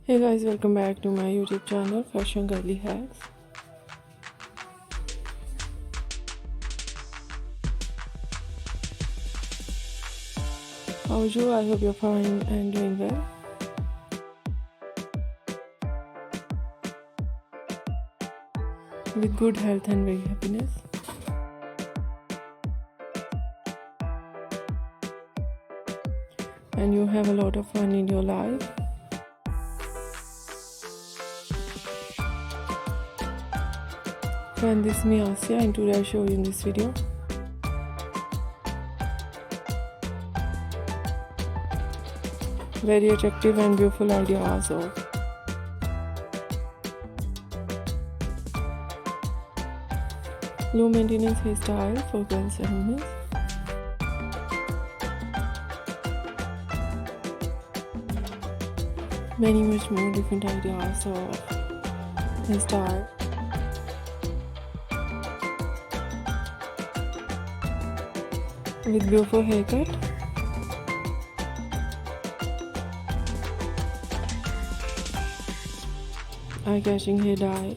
Hey guys, welcome back to my YouTube channel Fashion Girly Hacks. How are you? I hope you're fine and doing well. With good health and very happiness. And you have a lot of fun in your life. And this is me Asya, and today I show you in this video very attractive and beautiful ideas of low maintenance hairstyle for girls and women. Many much more different ideas of hairstyle. With beautiful haircut. Eye-catching hair dye.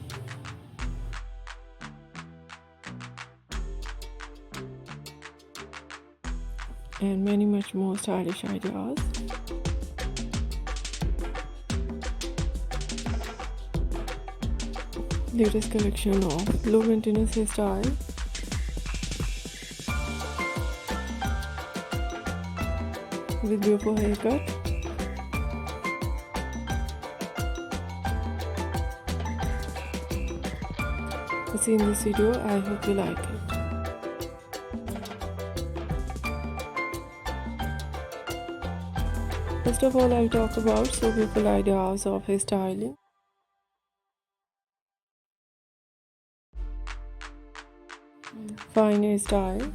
And many much more stylish ideas. Latest collection of low maintenance hairstyle. With beautiful haircut. See in this video, I hope you like it. First of all, I'll talk about so beautiful ideas of hairstyling. Fine hairstyle.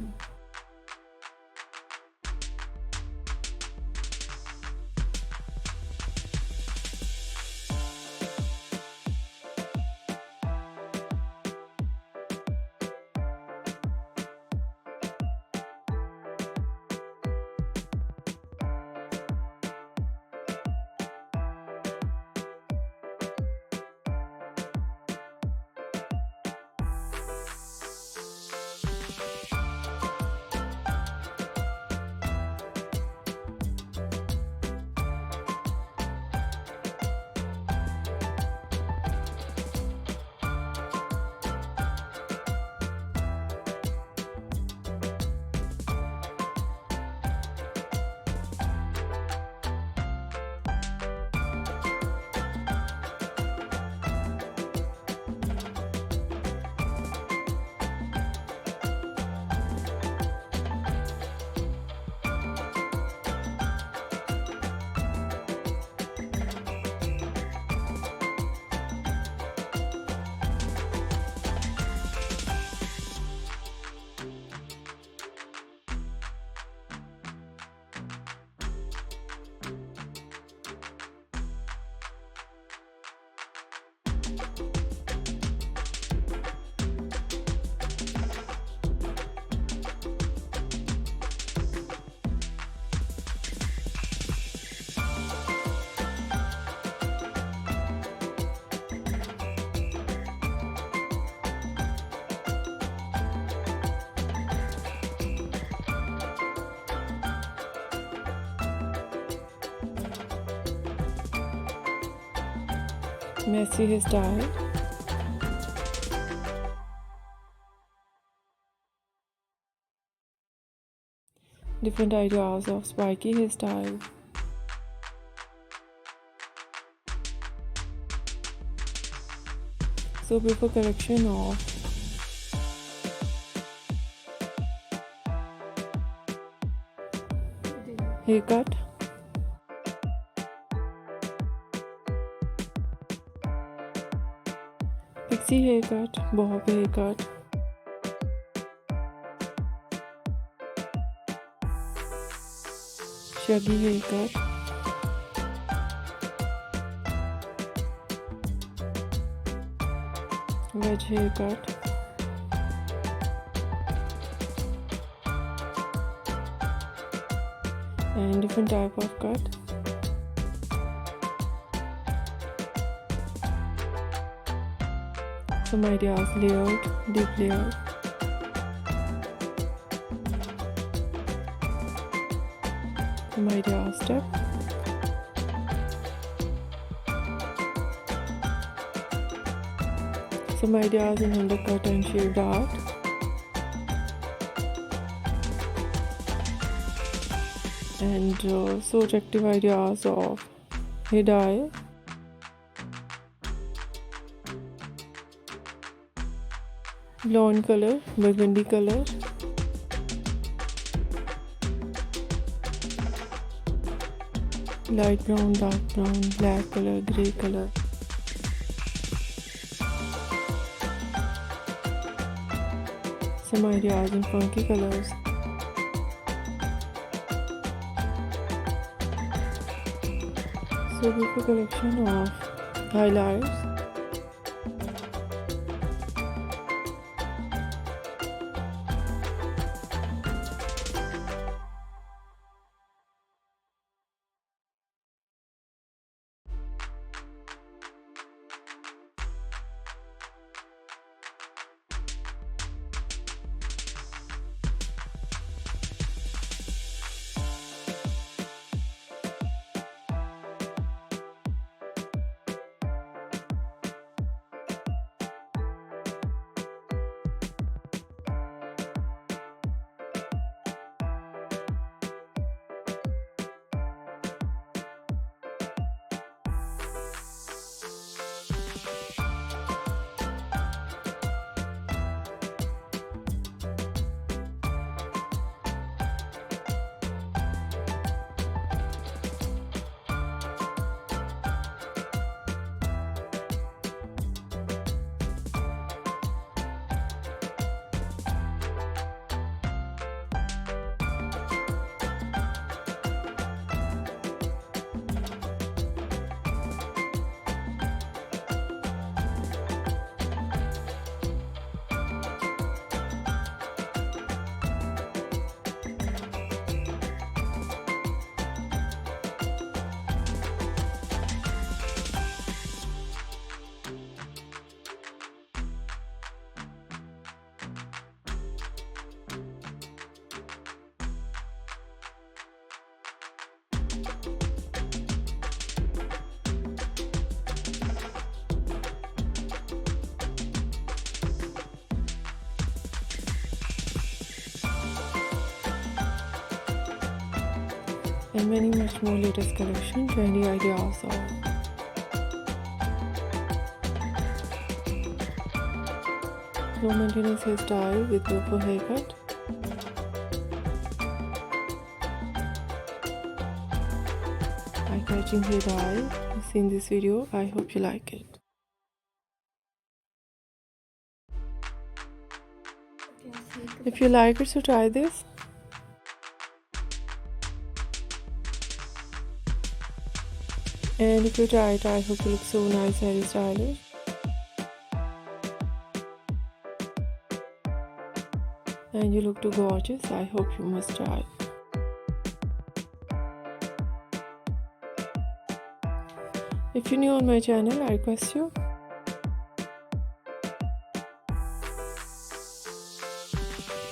Messy hairstyle. Different ideas of spiky hairstyle. So beautiful collection of haircut. Pixie haircut, bob haircut, shaggy haircut, wedge haircut, and different type of cut. Some ideas: layered, deep layered. Some ideas: depth. Some ideas in undercut and shaved art. And so attractive ideas of head eye, blonde color, burgundy color, light brown, dark brown, black color, grey color. Some ideas in funky colors. So beautiful collection of highlights. And many much more latest collection, trendy ideas of low maintenance hairstyle with beautiful haircut. Eye-catching hair dye. You've seen this video. I hope you like it. If you like it, so try this. And if you try it, I hope you look so nice and stylish. And you look too gorgeous. I hope you must try it. If you're new on my channel, I request you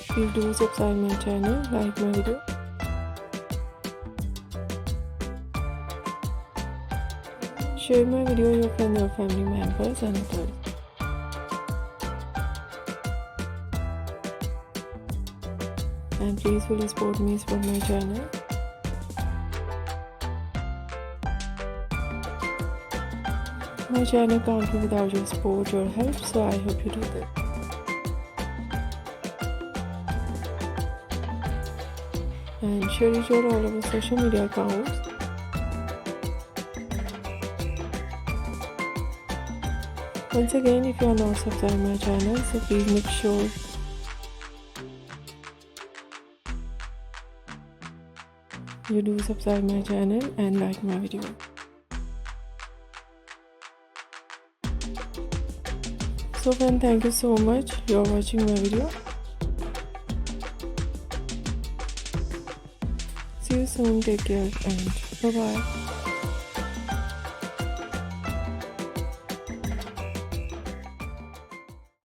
please do subscribe my channel, like my video. Share my video with your friends or family members and others. And please fully support me, support my channel. My channel can't do without your support or help, so I hope you do that. And share it on all of our social media accounts. Once again, if you are not subscribed my channel, so please make sure you do subscribe my channel and like my video. So friends, thank you so much for watching my video. See you soon, take care and bye bye.